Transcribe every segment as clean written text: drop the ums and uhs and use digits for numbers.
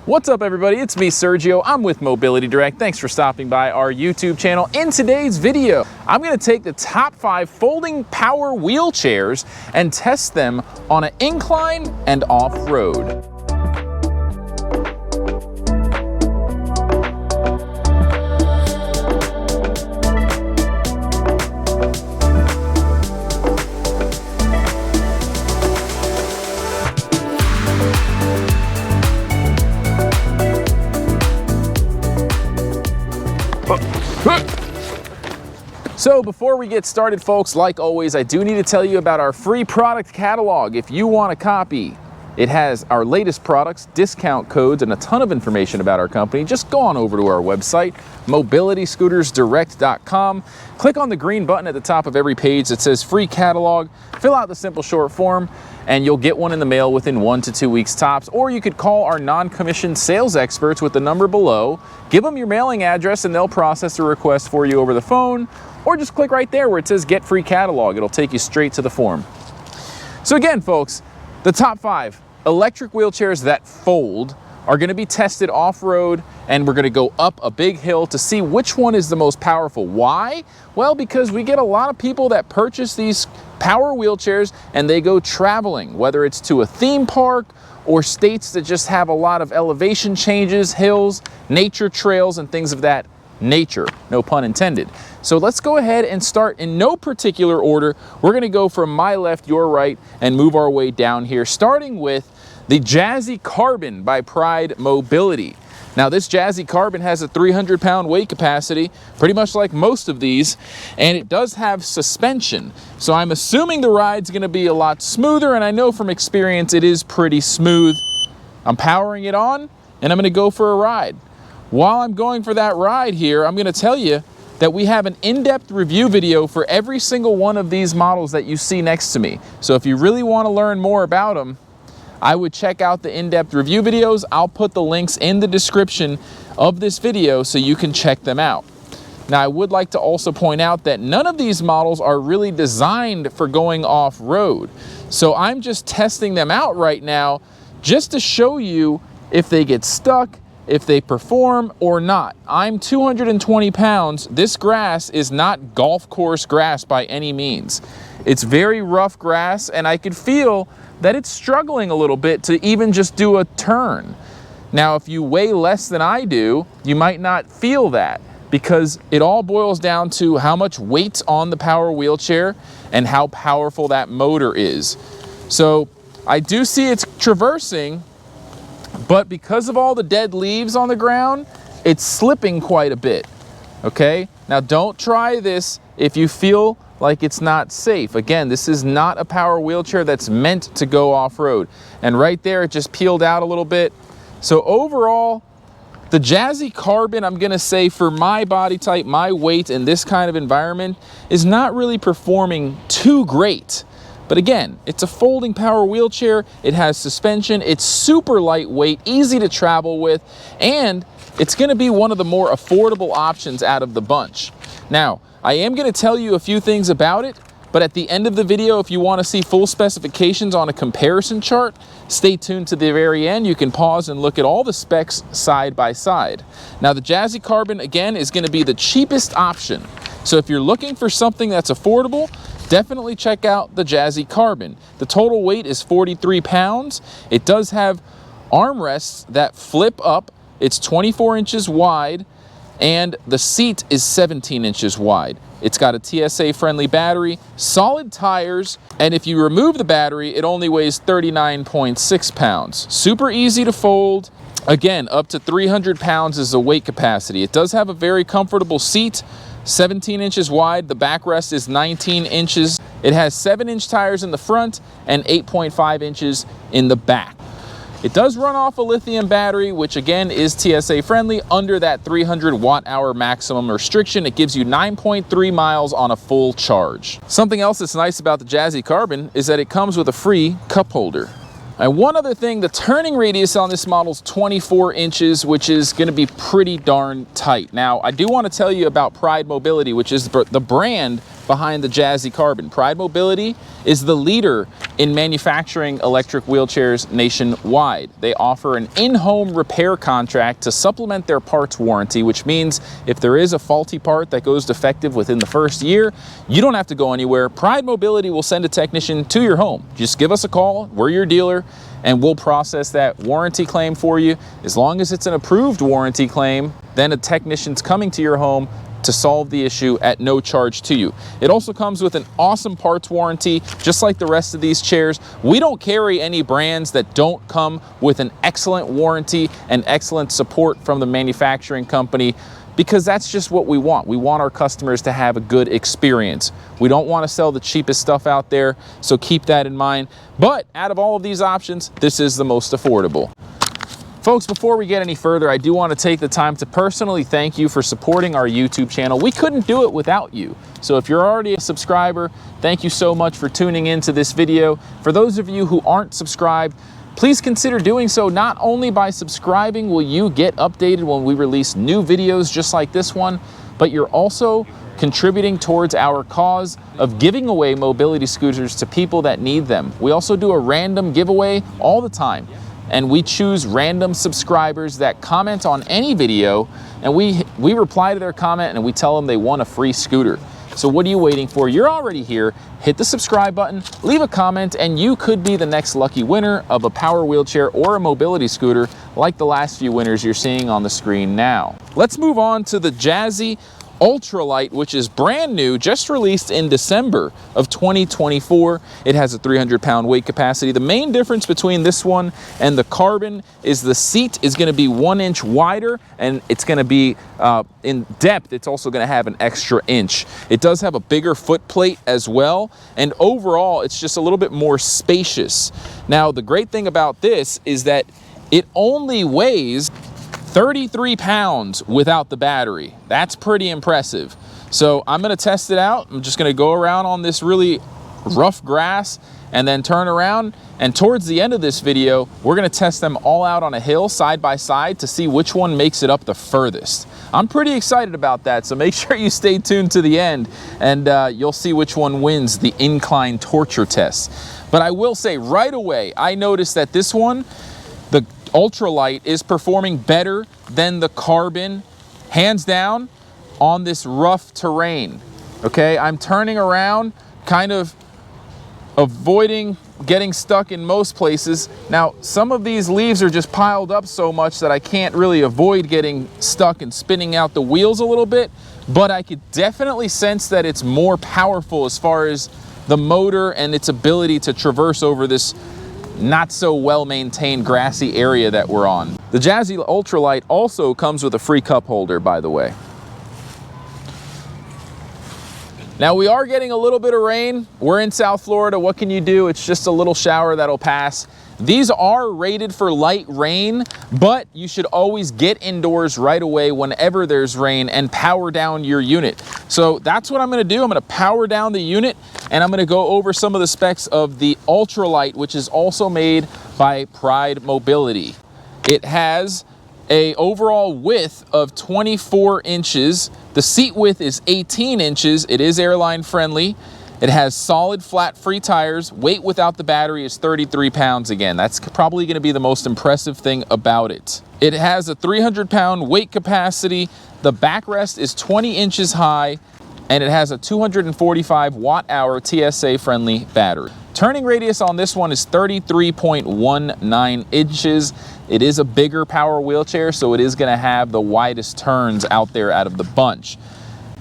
What's up everybody, it's me Sergio, I'm with Mobility Direct. Thanks for stopping by our YouTube channel. In today's video, I'm going to take the top 5 folding power wheelchairs and test them on an incline and off-road. So before we get started, folks, like always, I do need to tell you about our free product catalog. If you want a copy, it has our latest products, discount codes, and a ton of information about our company. Just go on over to our website, mobilityscootersdirect.com. Click on the green button at the top of every page that says free catalog, fill out the simple short form, and you'll get one in the mail within 1 to 2 weeks tops. Or you could call our non-commissioned sales experts with the number below, give them your mailing address, and they'll process a request for you over the phone. Or just click right there where it says get free catalog. It'll take you straight to the form. So again, folks, the top 5 electric wheelchairs that fold are going to be tested off-road, and we're going to go up a big hill to see which one is the most powerful. Why? Well, because we get a lot of people that purchase these power wheelchairs and they go traveling, whether it's to a theme park or states that just have a lot of elevation changes, hills, nature trails, and things of that nature, no pun intended. So let's go ahead and start in no particular order. We're going to go from my left, your right, and move our way down here, starting with the Jazzy Carbon by Pride Mobility. Now this Jazzy Carbon has a 300-pound weight capacity, pretty much like most of these, and it does have suspension. So I'm assuming the ride's going to be a lot smoother, and I know from experience it is pretty smooth. I'm powering it on, and I'm going to go for a ride. While I'm going for that ride here, I'm going to tell you that we have an in-depth review video for every single one of these models that you see next to me. So if you really want to learn more about them, I would check out the in-depth review videos. I'll put the links in the description of this video so you can check them out. Now, I would like to also point out that none of these models are really designed for going off-road. So I'm just testing them out right now just to show you if they get stuck, if they perform or not. I'm 220 pounds. This grass is not golf course grass by any means. It's very rough grass, and I could feel that it's struggling a little bit to even just do a turn. Now, if you weigh less than I do, you might not feel that, because it all boils down to how much weight's on the power wheelchair and how powerful that motor is. So I do see it's traversing, but because of all the dead leaves on the ground, it's slipping quite a bit, okay? Now don't try this if you feel like it's not safe. Again, this is not a power wheelchair that's meant to go off-road. And right there, it just peeled out a little bit. So overall, the Jazzy Carbon, I'm gonna say for my body type, my weight in this kind of environment, is not really performing too great. But again, it's a folding power wheelchair, it has suspension, it's super lightweight, easy to travel with, and it's gonna be one of the more affordable options out of the bunch. Now, I am gonna tell you a few things about it, but at the end of the video, if you wanna see full specifications on a comparison chart, stay tuned to the very end. You can pause and look at all the specs side by side. Now, the Jazzy Carbon, again, is gonna be the cheapest option. So if you're looking for something that's affordable, definitely check out the Jazzy Carbon. The total weight is 43 pounds. It does have armrests that flip up. It's 24 inches wide, and the seat is 17 inches wide. It's got a TSA-friendly battery, solid tires, and if you remove the battery, it only weighs 39.6 pounds. Super easy to fold. Again, up to 300 pounds is the weight capacity. It does have a very comfortable seat, 17 inches wide. The backrest is 19 inches. It has 7-inch tires in the front and 8.5 inches in the back. It does run off a lithium battery, which again is TSA friendly, under that 300 watt-hour maximum restriction. It gives you 9.3 miles on a full charge. Something else that's nice about the Jazzy Carbon is that it comes with a free cup holder. And one other thing, the turning radius on this model is 24 inches, which is going to be pretty darn tight. Now, I do want to tell you about Pride Mobility, which is the brand behind the Jazzy Carbon. Pride Mobility is the leader in manufacturing electric wheelchairs nationwide. They offer an in-home repair contract to supplement their parts warranty, which means if there is a faulty part that goes defective within the first year, you don't have to go anywhere. Pride Mobility will send a technician to your home. Just give us a call, we're your dealer, and we'll process that warranty claim for you. As long as it's an approved warranty claim, then a technician's coming to your home to solve the issue at no charge to you. It also comes with an awesome parts warranty, just like the rest of these chairs. We don't carry any brands that don't come with an excellent warranty and excellent support from the manufacturing company, because that's just what we want. We want our customers to have a good experience. We don't want to sell the cheapest stuff out there, so keep that in mind. But out of all of these options, this is the most affordable. Folks, before we get any further, I do want to take the time to personally thank you for supporting our YouTube channel. We couldn't do it without you. So if you're already a subscriber, thank you so much for tuning into this video. For those of you who aren't subscribed, please consider doing so. Not only by subscribing will you get updated when we release new videos just like this one, but you're also contributing towards our cause of giving away mobility scooters to people that need them. We also do a random giveaway all the time, and we choose random subscribers that comment on any video, and we reply to their comment and we tell them they won a free scooter. So what are you waiting for? You're already here. Hit the subscribe button, leave a comment, and you could be the next lucky winner of a power wheelchair or a mobility scooter like the last few winners you're seeing on the screen now. Let's move on to the Jazzy Ultralight, which is brand new, just released in December of 2024. It has a 300-pound weight capacity. The main difference between this one and the Carbon is the seat is going to be 1 inch wider, and it's going to be in depth. It's also going to have an extra inch. It does have a bigger foot plate as well, and overall it's just a little bit more spacious. Now the great thing about this is that it only weighs 33 pounds without the battery. That's pretty impressive. So I'm gonna test it out. I'm just gonna go around on this really rough grass and then turn around. And towards the end of this video, we're gonna test them all out on a hill side by side to see which one makes it up the furthest. I'm pretty excited about that, so make sure you stay tuned to the end, and you'll see which one wins the incline torture test. But I will say right away, I noticed that this one, the Ultralight, is performing better than the Carbon, hands down, on this rough terrain. Okay, I'm turning around, kind of avoiding getting stuck in most places. Now, some of these leaves are just piled up so much that I can't really avoid getting stuck and spinning out the wheels a little bit, but I could definitely sense that it's more powerful as far as the motor and its ability to traverse over this not so well maintained grassy area that we're on. The Jazzy Ultralight also comes with a free cup holder, by the way. Now we are getting a little bit of rain. We're in South Florida. What can you do? It's just a little shower that'll pass. These are rated for light rain, but you should always get indoors right away whenever there's rain and power down your unit. So that's what I'm gonna do. I'm gonna power down the unit, and I'm gonna go over some of the specs of the Ultralight, which is also made by Pride Mobility. It has an overall width of 24 inches. The seat width is 18 inches. It is airline friendly. It has solid flat free tires. Weight without the battery is 33 pounds again. That's probably gonna be the most impressive thing about it. It has a 300-pound weight capacity. The backrest is 20 inches high, and it has a 245 watt-hour TSA friendly battery. Turning radius on this one is 33.19 inches. It is a bigger power wheelchair, so it is gonna have the widest turns out there out of the bunch.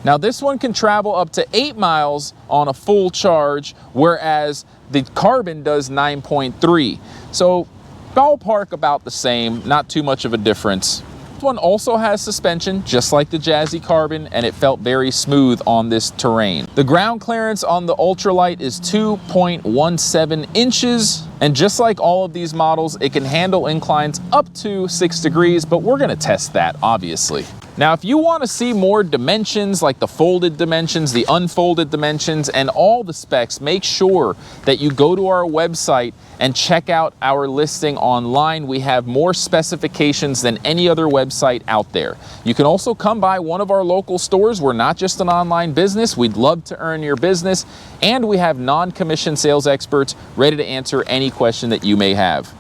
Now this one can travel up to 8 miles on a full charge, whereas the Carbon does 9.3. So ballpark about the same, not too much of a difference. This one also has suspension, just like the Jazzy Carbon, and it felt very smooth on this terrain. The ground clearance on the Ultralight is 2.17 inches, and just like all of these models, it can handle inclines up to 6 degrees, but we're gonna test that, obviously. Now, if you want to see more dimensions, like the folded dimensions, the unfolded dimensions, and all the specs, make sure that you go to our website and check out our listing online. We have more specifications than any other website out there. You can also come by one of our local stores. We're not just an online business. We'd love to earn your business, and we have non-commissioned sales experts ready to answer any question that you may have.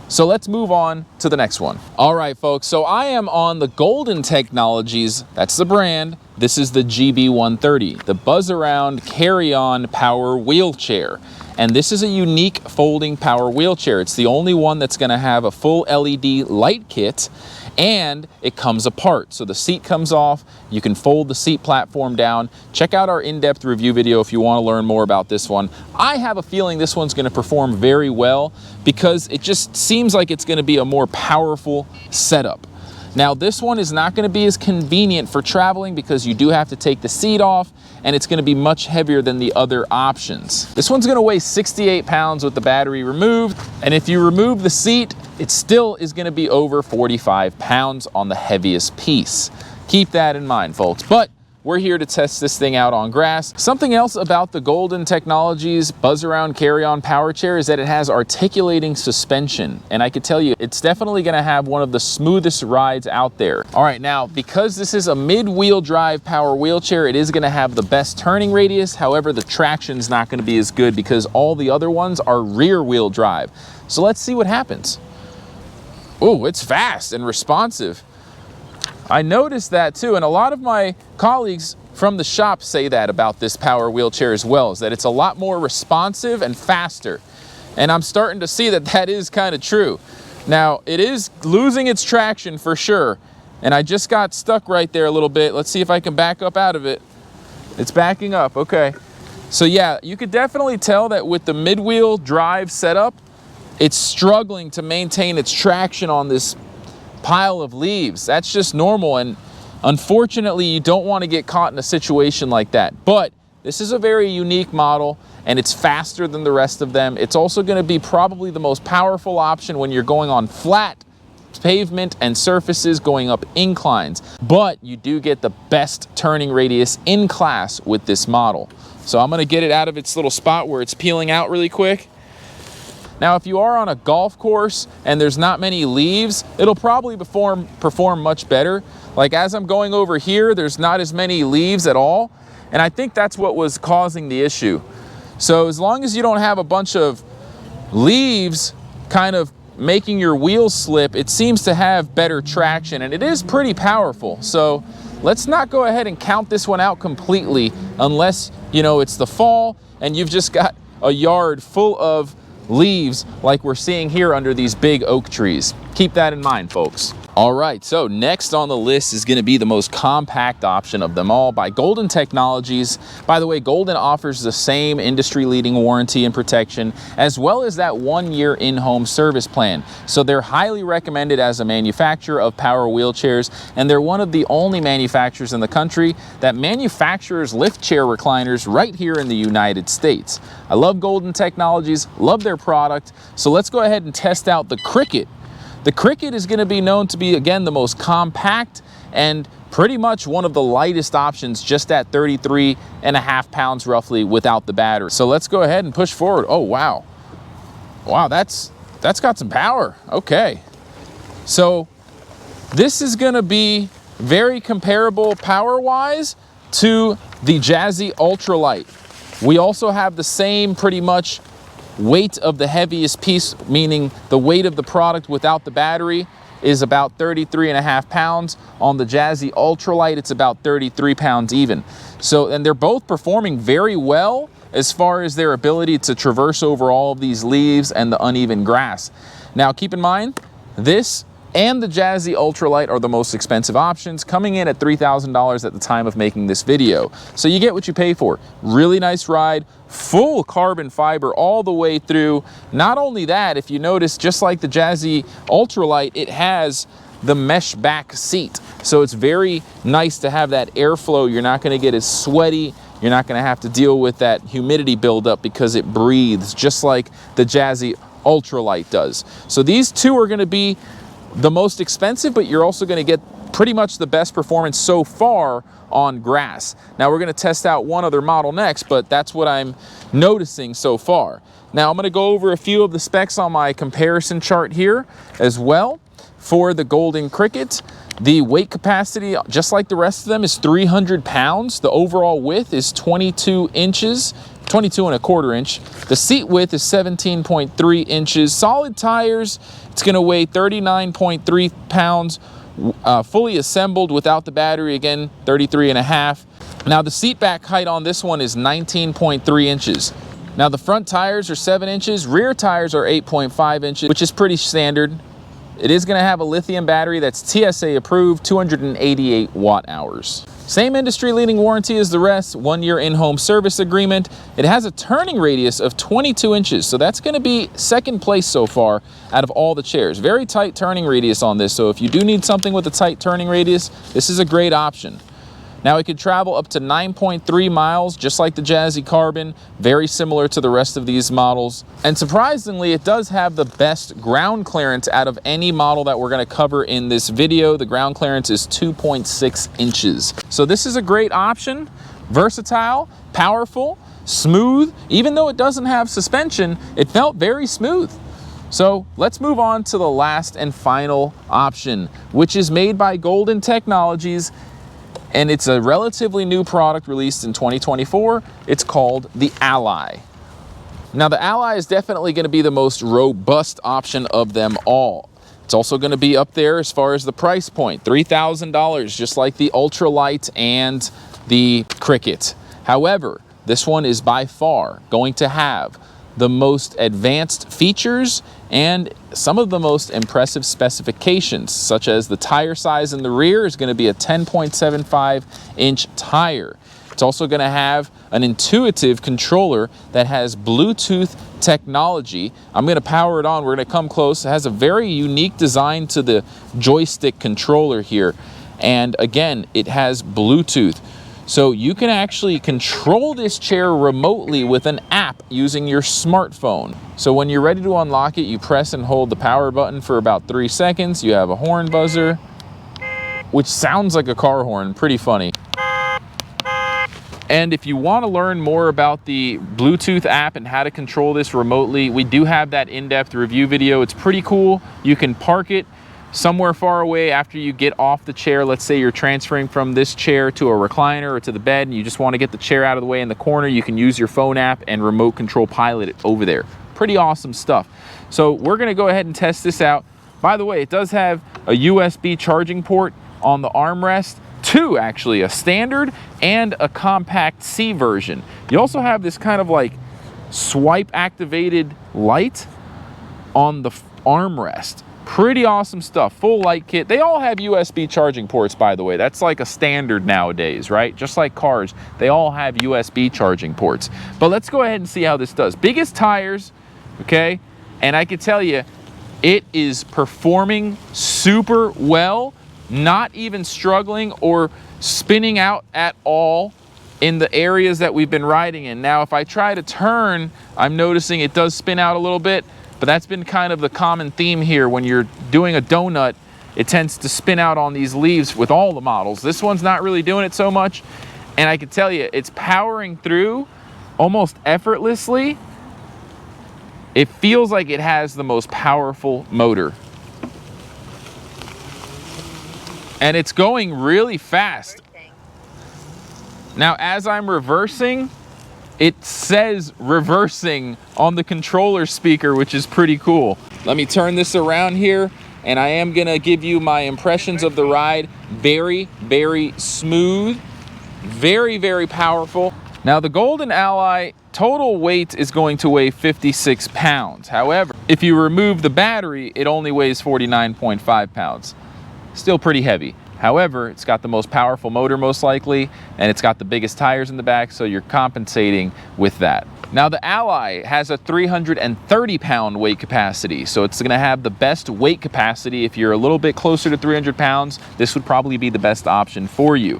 So let's move on to the next one. All right, folks, so I am on the Golden Technologies, that's the brand. This is the GB130, the Buzz Around Carry-On Power Wheelchair. And this is a unique folding power wheelchair. It's the only one that's gonna have a full LED light kit, and it comes apart. So the seat comes off, you can fold the seat platform down. Check out our in-depth review video if you want to learn more about this one. I have a feeling this one's going to perform very well because it just seems like it's going to be a more powerful setup. Now, this one is not going to be as convenient for traveling because you do have to take the seat off, and it's going to be much heavier than the other options. This one's going to weigh 68 pounds with the battery removed, and if you remove the seat, it still is going to be over 45 pounds on the heaviest piece. Keep that in mind, folks. But we're here to test this thing out on grass. Something else about the Golden Technologies Buzz Around Carry-On Power Chair is that it has articulating suspension. And I can tell you, it's definitely gonna have one of the smoothest rides out there. All right, now, because this is a mid-wheel drive power wheelchair, it is gonna have the best turning radius. However, the traction's not gonna be as good because all the other ones are rear-wheel drive. So let's see what happens. Oh, it's fast and responsive. I noticed that too, and a lot of my colleagues from the shop say that about this power wheelchair as well, is that it's a lot more responsive and faster. And I'm starting to see that that is kind of true. Now, it is losing its traction for sure, and I just got stuck right there a little bit. Let's see if I can back up out of it. It's backing up, okay. So yeah, you could definitely tell that with the mid-wheel drive setup, it's struggling to maintain its traction on this pile of leaves. That's just normal, and unfortunately you don't want to get caught in a situation like that. But this is a very unique model, and it's faster than the rest of them. It's also going to be probably the most powerful option when you're going on flat pavement and surfaces, going up inclines. But you do get the best turning radius in class with this model. So I'm going to get it out of its little spot where it's peeling out really quick. Now, if you are on a golf course and there's not many leaves, it'll probably perform much better. Like as I'm going over here, there's not as many leaves at all. And I think that's what was causing the issue. So as long as you don't have a bunch of leaves kind of making your wheels slip, it seems to have better traction, and it is pretty powerful. So let's not go ahead and count this one out completely unless, you know, it's the fall and you've just got a yard full of leaves like we're seeing here under these big oak trees. Keep that in mind, folks. All right, so next on the list is going to be the most compact option of them all by Golden Technologies. By the way, Golden offers the same industry-leading warranty and protection, as well as that 1-year in-home service plan. So they're highly recommended as a manufacturer of power wheelchairs, and they're one of the only manufacturers in the country that manufactures lift chair recliners right here in the United States. I love Golden Technologies, love their product. So let's go ahead and test out the Cricket. The Cricket is going to be known to be, again, the most compact and pretty much one of the lightest options, just at 33.5 pounds roughly without the battery. So let's go ahead and push forward. Oh, wow. Wow, that's got some power. Okay. So this is going to be very comparable power-wise to the Jazzy Ultralight. We also have the same pretty much weight of the heaviest piece, meaning the weight of the product without the battery is about 33.5 pounds. On the Jazzy Ultralight, it's about 33 pounds even. So, and they're both performing very well as far as their ability to traverse over all of these leaves and the uneven grass. Now, keep in mind, this and the Jazzy Ultralight are the most expensive options, coming in at $3,000 at the time of making this video. So you get what you pay for. Really nice ride, full carbon fiber all the way through. Not only that, if you notice, just like the Jazzy Ultralight, it has the mesh back seat. So it's very nice to have that airflow. You're not gonna get as sweaty. You're not gonna have to deal with that humidity buildup because it breathes just like the Jazzy Ultralight does. So these two are gonna be the most expensive, but you're also going to get pretty much the best performance so far on grass. Now we're gonna test out one other model next, but that's what I'm noticing so far. Now I'm gonna go over a few of the specs on my comparison chart here as well. For the Golden Cricket, the weight capacity, just like the rest of them, is 300 pounds. The overall width is 22 inches, 22.25 inch. The seat width is 17.3 inches. Solid tires, it's gonna weigh 39.3 pounds. Fully assembled without the battery, again, 33.5. Now the seat back height on this one is 19.3 inches. Now the front tires are 7 inches, rear tires are 8.5 inches, which is pretty standard. It is going to have a lithium battery that's TSA approved, 288 watt hours. Same industry leading warranty as the rest, 1-year in-home service agreement. It has a turning radius of 22 inches, so that's going to be second place so far out of all the chairs. Very tight turning radius on this, so if you do need something with a tight turning radius, this is a great option. Now it could travel up to 9.3 miles, just like the Jazzy Carbon, very similar to the rest of these models. And surprisingly, it does have the best ground clearance out of any model that we're gonna cover in this video. The ground clearance is 2.6 inches. So this is a great option, versatile, powerful, smooth. Even though it doesn't have suspension, it felt very smooth. So let's move on to the last and final option, which is made by Golden Technologies. And it's a relatively new product released in 2024. It's called the Ally. Now the Ally is definitely going to be the most robust option of them all. It's also going to be up there as far as the price point, $3,000, just like the Ultralight and the Cricket. However, this one is by far going to have the most advanced features and some of the most impressive specifications, such as the tire size in the rear is going to be a 10.75 inch tire. It's also going to have an intuitive controller that has Bluetooth technology. I'm going to power it on. We're going to come close. It has a very unique design to the joystick controller here. And again, it has Bluetooth. So you can actually control this chair remotely with an app using your smartphone. So when you're ready to unlock it, you press and hold the power button for about 3 seconds. You have a horn buzzer, which sounds like a car horn, pretty funny. And if you want to learn more about the Bluetooth app and how to control this remotely, we do have that in-depth review video. It's pretty cool. You can park it somewhere far away after you get off the chair. Let's say you're transferring from this chair to a recliner or to the bed and you just want to get the chair out of the way in the corner. You can use your phone app and remote control pilot it over there. Pretty awesome stuff. So we're going to go ahead and test this out. By the way, it does have a USB charging port on the armrest. 2 actually, a standard and a compact C version. You also have this kind of like swipe activated light on the armrest. Pretty awesome stuff, full light kit. They all have USB charging ports, by the way. That's like a standard nowadays, right? Just like cars, they all have USB charging ports. But let's go ahead and see how this does. Biggest tires, okay? And I can tell you, it is performing super well, not even struggling or spinning out at all in the areas that we've been riding in. Now, if I try to turn, I'm noticing it does spin out a little bit. But that's been kind of the common theme here. When you're doing a donut, it tends to spin out on these leaves with all the models. This one's not really doing it so much. And I can tell you, it's powering through almost effortlessly. It feels like it has the most powerful motor. And it's going really fast. Now, as I'm reversing, it says reversing on the controller speaker, which is pretty cool. Let me turn this around here, and I am gonna give you my impressions of the ride. Very, very smooth, very, very powerful. Now the Golden Ally total weight is going to weigh 56 pounds. However, if you remove the battery, it only weighs 49.5 pounds. Still pretty heavy. However, it's got the most powerful motor most likely, and it's got the biggest tires in the back, so you're compensating with that. Now the Ally has a 330 pound weight capacity, so it's gonna have the best weight capacity. If you're a little bit closer to 300 pounds, this would probably be the best option for you.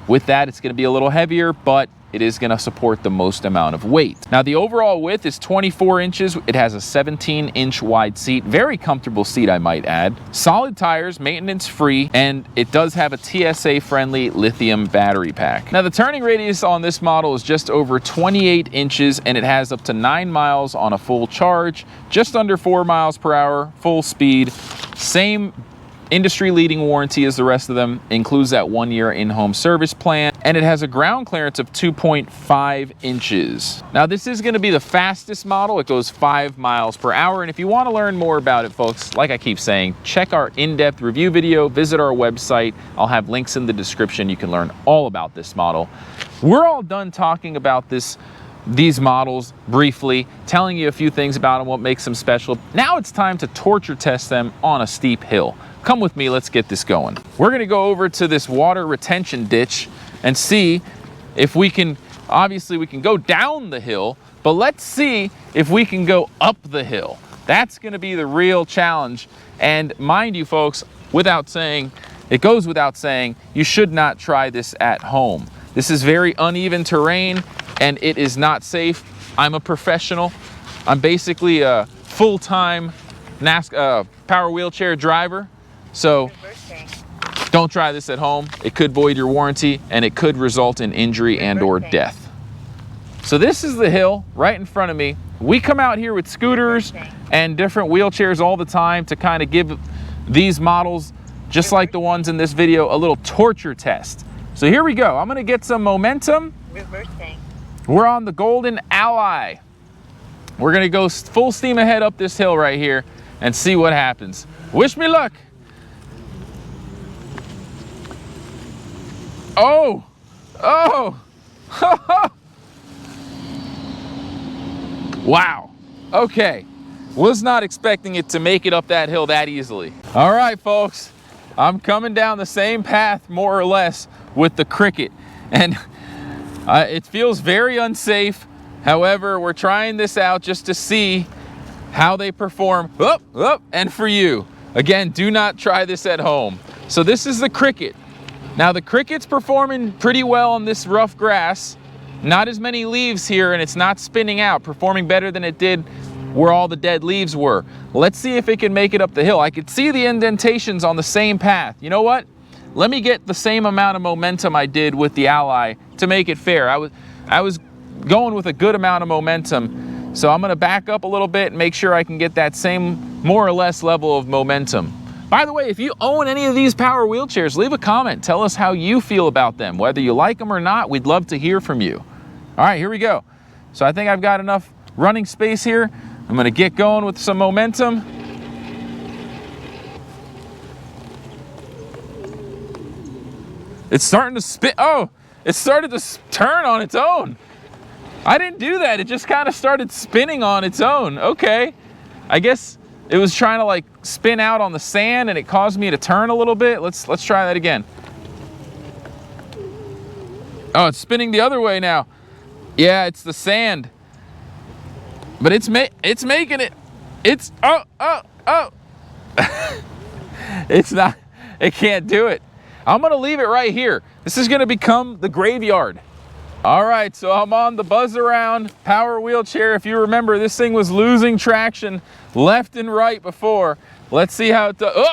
With that, it's gonna be a little heavier, but it is going to support the most amount of weight. Now, the overall width is 24 inches. It has a 17-inch wide seat. Very comfortable seat, I might add. Solid tires, maintenance free, and it does have a TSA-friendly lithium battery pack. Now, the turning radius on this model is just over 28 inches, and it has up to 9 miles on a full charge, just under 4 miles per hour, full speed. Same industry-leading warranty as the rest of them, includes that 1-year in-home service plan, and it has a ground clearance of 2.5 inches. Now, this is going to be the fastest model. It goes 5 miles per hour, and if you want to learn more about it, folks, like I keep saying, check our in-depth review video, visit our website. I'll have links in the description. You can learn all about this model. We're all done talking about these models briefly, telling you a few things about them, what makes them special. Now it's time to torture test them on a steep hill. Come with me, let's get this going. We're gonna go over to this water retention ditch and see if we can, obviously we can go down the hill, but let's see if we can go up the hill. That's gonna be the real challenge. And mind you, folks, it goes without saying, you should not try this at home. This is very uneven terrain and it is not safe. I'm a professional. I'm basically a full-time power wheelchair driver. So don't try this at home. It could void your warranty and it could result in injury and or death. So this is the hill right in front of me. We come out here with scooters and different wheelchairs all the time to kind of give these models, just like the ones in this video, a little torture test. So here we go. I'm gonna get some momentum. We're on the Golden Ally. We're gonna go full steam ahead up this hill right here and see what happens. Wish me luck. Oh, wow, okay. Was not expecting it to make it up that hill that easily. All right, folks, I'm coming down the same path, more or less, with the Cricket, and it feels very unsafe. However, we're trying this out just to see how they perform. And for you, again, do not try this at home. So this is the Cricket. Now the Cricket's performing pretty well on this rough grass. Not as many leaves here and it's not spinning out, performing better than it did where all the dead leaves were. Let's see if it can make it up the hill. I could see the indentations on the same path. You know what? Let me get the same amount of momentum I did with the Ally to make it fair. I was going with a good amount of momentum. So I'm gonna back up a little bit and make sure I can get that same more or less level of momentum. By the way, if you own any of these power wheelchairs, leave a comment. Tell us how you feel about them. Whether you like them or not, we'd love to hear from you. All right, here we go. So I think I've got enough running space here. I'm gonna get going with some momentum. It's starting to spin. Oh, it started to turn on its own. I didn't do that. It just kind of started spinning on its own. Okay, I guess it was trying to like spin out on the sand and it caused me to turn a little bit. Let's try that again. Oh, it's spinning the other way now. Yeah, it's the sand. But it's making it. It's it's not, it can't do it. I'm gonna leave it right here. This is gonna become the graveyard. All right, so I'm on the Buzz Around power wheelchair. If you remember, this thing was losing traction left and right before. Let's see how it does.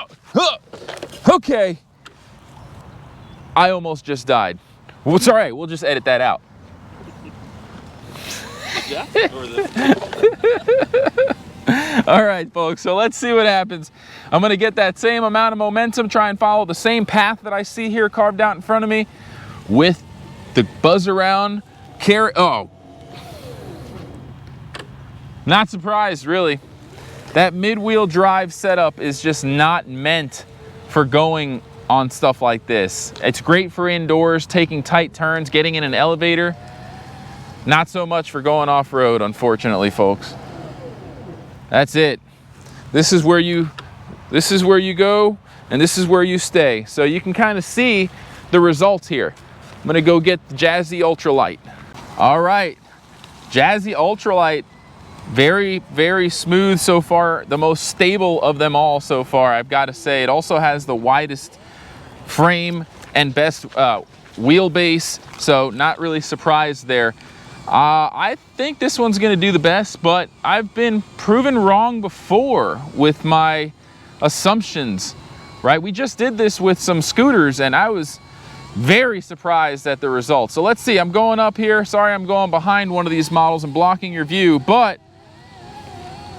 Okay. I almost just died. Well, it's all right, we'll just edit that out. All right, folks, so let's see what happens. I'm gonna get that same amount of momentum, try and follow the same path that I see here carved out in front of me with the Buzz Around carry. Oh, not surprised, really. That mid-wheel drive setup is just not meant for going on stuff like this. It's great for indoors, taking tight turns, getting in an elevator. Not so much for going off-road, unfortunately, folks. That's it. This is where you go, and this is where you stay. So you can kind of see the results here. I'm gonna go get the Jazzy Ultralight. All right, Jazzy Ultralight, very, very smooth so far. The most stable of them all so far, I've got to say. It also has the widest frame and best wheelbase, so not really surprised there. I think this one's gonna do the best, but I've been proven wrong before with my assumptions, right? We just did this with some scooters and I was very surprised at the results. So let's see, I'm going up here. Sorry, I'm going behind one of these models and blocking your view, but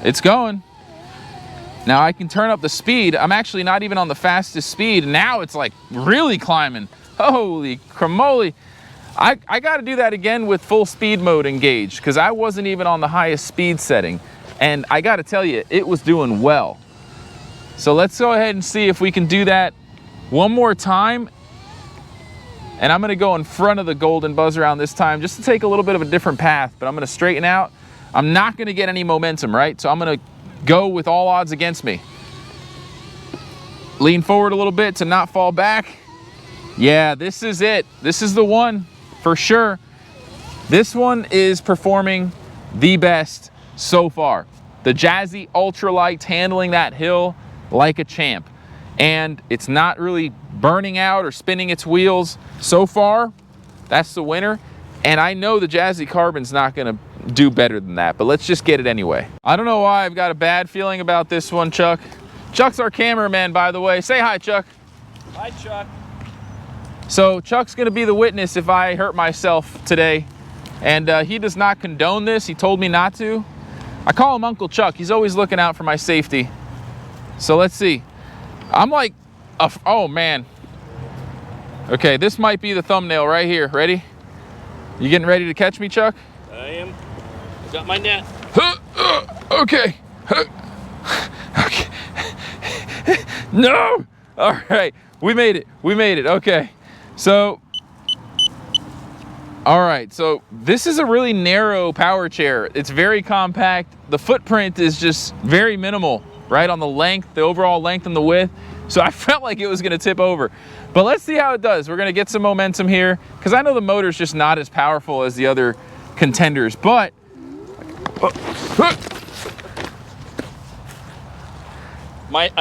it's going. Now I can turn up the speed. I'm actually not even on the fastest speed. Now it's like really climbing. Holy cramoly. I got to do that again with full speed mode engaged because I wasn't even on the highest speed setting. And I got to tell you, it was doing well. So let's go ahead and see if we can do that one more time. And I'm going to go in front of the golden buzz around this time just to take a little bit of a different path, but I'm going to straighten out. I'm not going to get any momentum, right? So I'm going to go with all odds against me. Lean forward a little bit to not fall back. Yeah, this is it. This is the one for sure. This one is performing the best so far. The Jazzy Ultralight handling that hill like a champ. And it's not really burning out or spinning its wheels. So far, that's the winner. And I know the Jazzy Carbon's not gonna do better than that, but let's just get it anyway. I don't know why I've got a bad feeling about this one, Chuck. Chuck's our cameraman, by the way. Say hi, Chuck. Hi, Chuck. So Chuck's gonna be the witness if I hurt myself today. And he does not condone this. He told me not to. I call him Uncle Chuck. He's always looking out for my safety. So let's see. I'm like, oh man. Okay, this might be the thumbnail right here. Ready? You getting ready to catch me, Chuck? I am. I got my net. Okay. Okay. No! All right, we made it. We made it. Okay. So, all right, so this is a really narrow power chair. It's very compact. The footprint is just very minimal, right? On the length, the overall length and the width. So I felt like it was gonna tip over. But let's see how it does. We're gonna get some momentum here because I know the motor's just not as powerful as the other contenders, but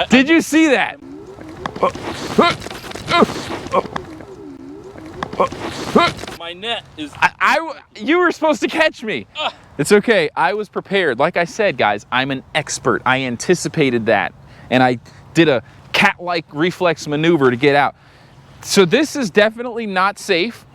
did you see that? My net is... You were supposed to catch me. It's okay, I was prepared. Like I said, guys, I'm an expert. I anticipated that. And I did a cat-like reflex maneuver to get out. So this is definitely not safe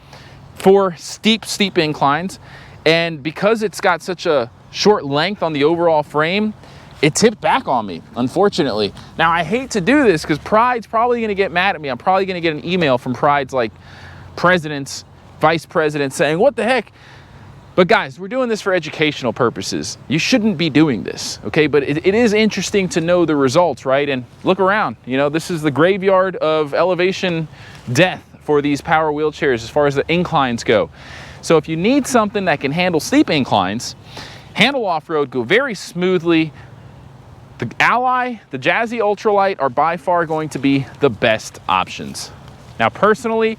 for steep inclines. And because it's got such a short length on the overall frame, it tipped back on me, unfortunately. Now I hate to do this because Pride's probably gonna get mad at me. I'm probably gonna get an email from Pride's like presidents, vice presidents saying, what the heck? But guys, we're doing this for educational purposes. You shouldn't be doing this, okay? But it is interesting to know the results, right? And look around, you know, this is the graveyard of elevation death for these power wheelchairs as far as the inclines go. So if you need something that can handle steep inclines, handle off-road, go very smoothly, the Ally, the Jazzy Ultralight are by far going to be the best options. Now, personally,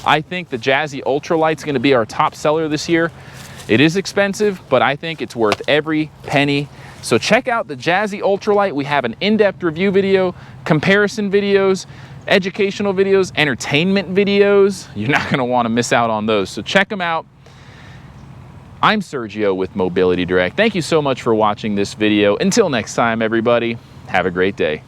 I think the Jazzy Ultralight's gonna be our top seller this year. It is expensive, but I think it's worth every penny. So check out the Jazzy Ultralight. We have an in-depth review video, comparison videos, educational videos, entertainment videos. You're not gonna wanna miss out on those. So check them out. I'm Sergio with Mobility Direct. Thank you so much for watching this video. Until next time, everybody, have a great day.